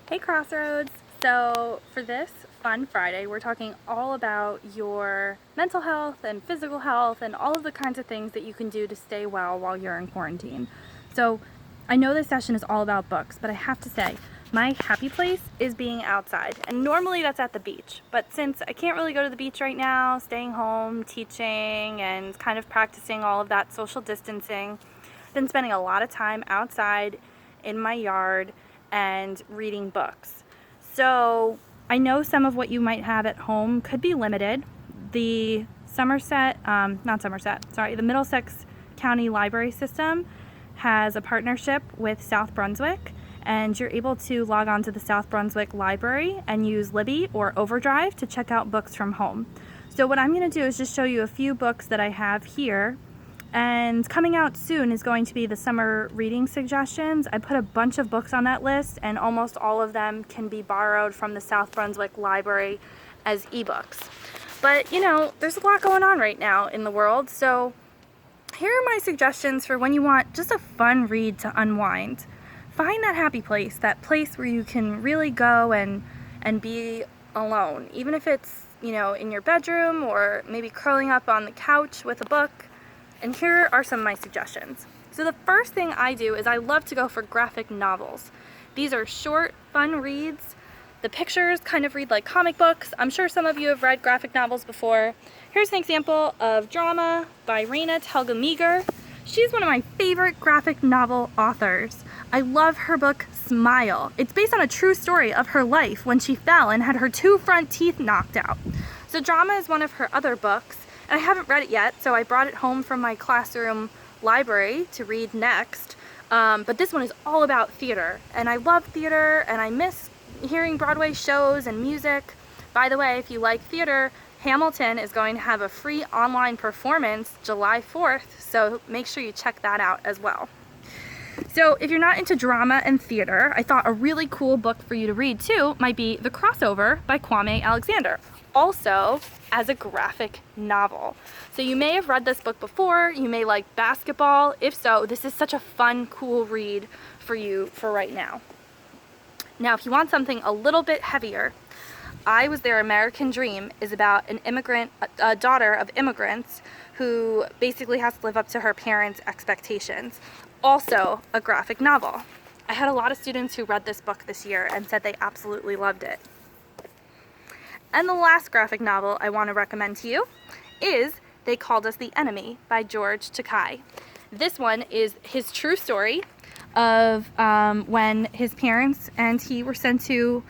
Hey Crossroads! So for this fun Friday, we're talking all about your mental health and physical health and all of the kinds of things that you can do to stay well while you're in quarantine. So I know this session is all about books, but I have to say, my happy place is being outside. And normally that's at the beach, but since I can't really go to the beach right now, staying home, teaching, and kind of practicing all of that social distancing, I've been spending a lot of time outside in my yard and reading books. So I know some of what you might have at home could be limited. The the Middlesex County Library System has a partnership with South Brunswick, and you're able to log on to the South Brunswick Library and use Libby or Overdrive to check out books from home. So what I'm going to do is just show you a few books that I have here. And coming out soon is going to be the summer reading suggestions. I put a bunch of books on that list, and almost all of them can be borrowed from the South Brunswick Library as ebooks. But you know, there's a lot going on right now in the world, so here are my suggestions for when you want just a fun read to unwind. Find that happy place, that place where you can really go and be alone, even if it's, you know, in your bedroom or maybe curling up on the couch with a book. And here are some of my suggestions. So the first thing I do is I love to go for graphic novels. These are short, fun reads. The pictures kind of read like comic books. I'm sure some of you have read graphic novels before. Here's an example of Drama by Raina Telgemeier. She's one of my favorite graphic novel authors. I love her book, Smile. It's based on a true story of her life when she fell and had her 2 front teeth knocked out. So Drama is one of her other books. And I haven't read it yet, so I brought it home from my classroom library to read next. But this one is all about theater, and I love theater, and I miss hearing Broadway shows and music. By the way, if you like theater, Hamilton is going to have a free online performance July 4th, so make sure you check that out as well. So if you're not into drama and theater, I thought a really cool book for you to read too might be The Crossover by Kwame Alexander, also as a graphic novel. So you may have read this book before, you may like basketball. If so, this is such a fun, cool read for you for right now. Now, if you want something a little bit heavier, I Was Their American Dream is about an immigrant, a daughter of immigrants who basically has to live up to her parents' expectations. Also a graphic novel. I had a lot of students who read this book this year and said they absolutely loved it. And the last graphic novel I want to recommend to you is They Called Us the Enemy by George Takei. This one is his true story of when his parents and he were sent to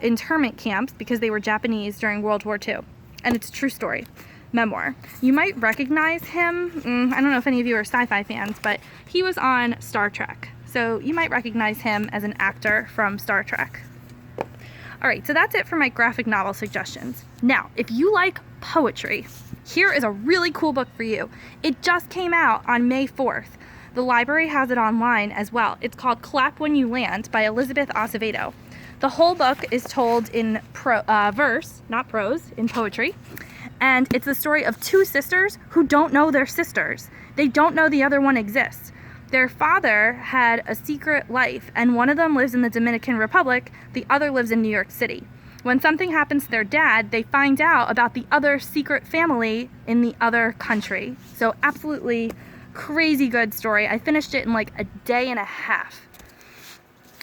internment camps because they were Japanese during World War II. And it's a true story. Memoir. You might recognize him. I don't know if any of you are sci-fi fans, but he was on Star Trek. So you might recognize him as an actor from Star Trek. Alright, so that's it for my graphic novel suggestions. Now, if you like poetry, here is a really cool book for you. It just came out on May 4th. The library has it online as well. It's called Clap When You Land by Elizabeth Acevedo. The whole book is told in verse, not prose, in poetry. And it's the story of 2 sisters who don't know they're sisters. They don't know the other one exists. Their father had a secret life, and one of them lives in the Dominican Republic, the other lives in New York City. When something happens to their dad, they find out about the other secret family in the other country. So absolutely crazy good story. I finished it in like a day and a half.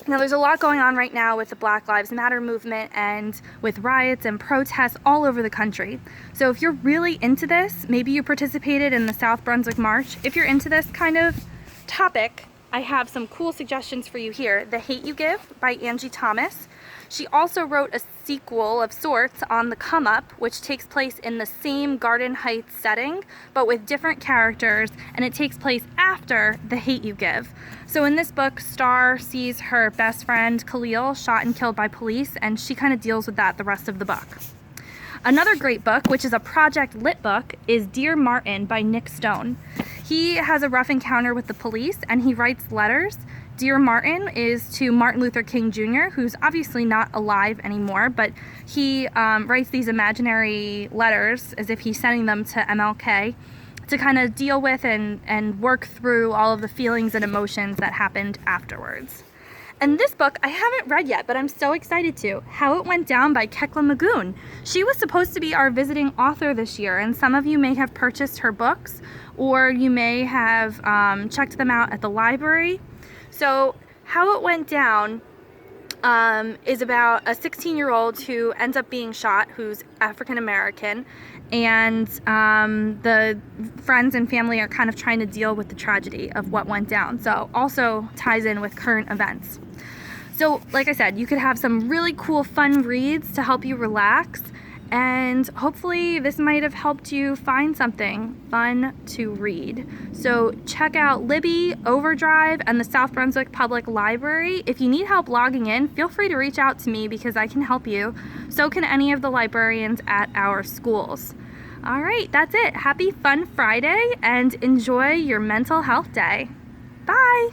Now, there's a lot going on right now with the Black Lives Matter movement and with riots and protests all over the country. So if you're really into this, maybe you participated in the South Brunswick March. If you're into this kind of topic, I have some cool suggestions for you here. The Hate U Give by Angie Thomas. She also wrote a sequel of sorts on The Come Up, which takes place in the same Garden Heights setting, but with different characters, and it takes place after The Hate U Give. So in this book, Star sees her best friend, Khalil, shot and killed by police, and she kind of deals with that the rest of the book. Another great book, which is a Project Lit book, is Dear Martin by Nick Stone. He has a rough encounter with the police, and he writes letters. Dear Martin is to Martin Luther King Jr., who's obviously not alive anymore, but he writes these imaginary letters as if he's sending them to MLK to kind of deal with and work through all of the feelings and emotions that happened afterwards. And this book I haven't read yet, but I'm so excited to. How It Went Down by Kekla Magoon. She was supposed to be our visiting author this year, and some of you may have purchased her books, or you may have checked them out at the library. So How It Went Down is about a 16-year-old who ends up being shot, who's African American, and the friends and family are kind of trying to deal with the tragedy of what went down. So also ties in with current events. So like I said, you could have some really cool fun reads to help you relax, and hopefully this might have helped you find something fun to read. So check out Libby, Overdrive, and the South Brunswick Public Library. If you need help logging in, feel free to reach out to me because I can help you. So can any of the librarians at our schools. All right, that's it. Happy Fun Friday and enjoy your mental health day. Bye.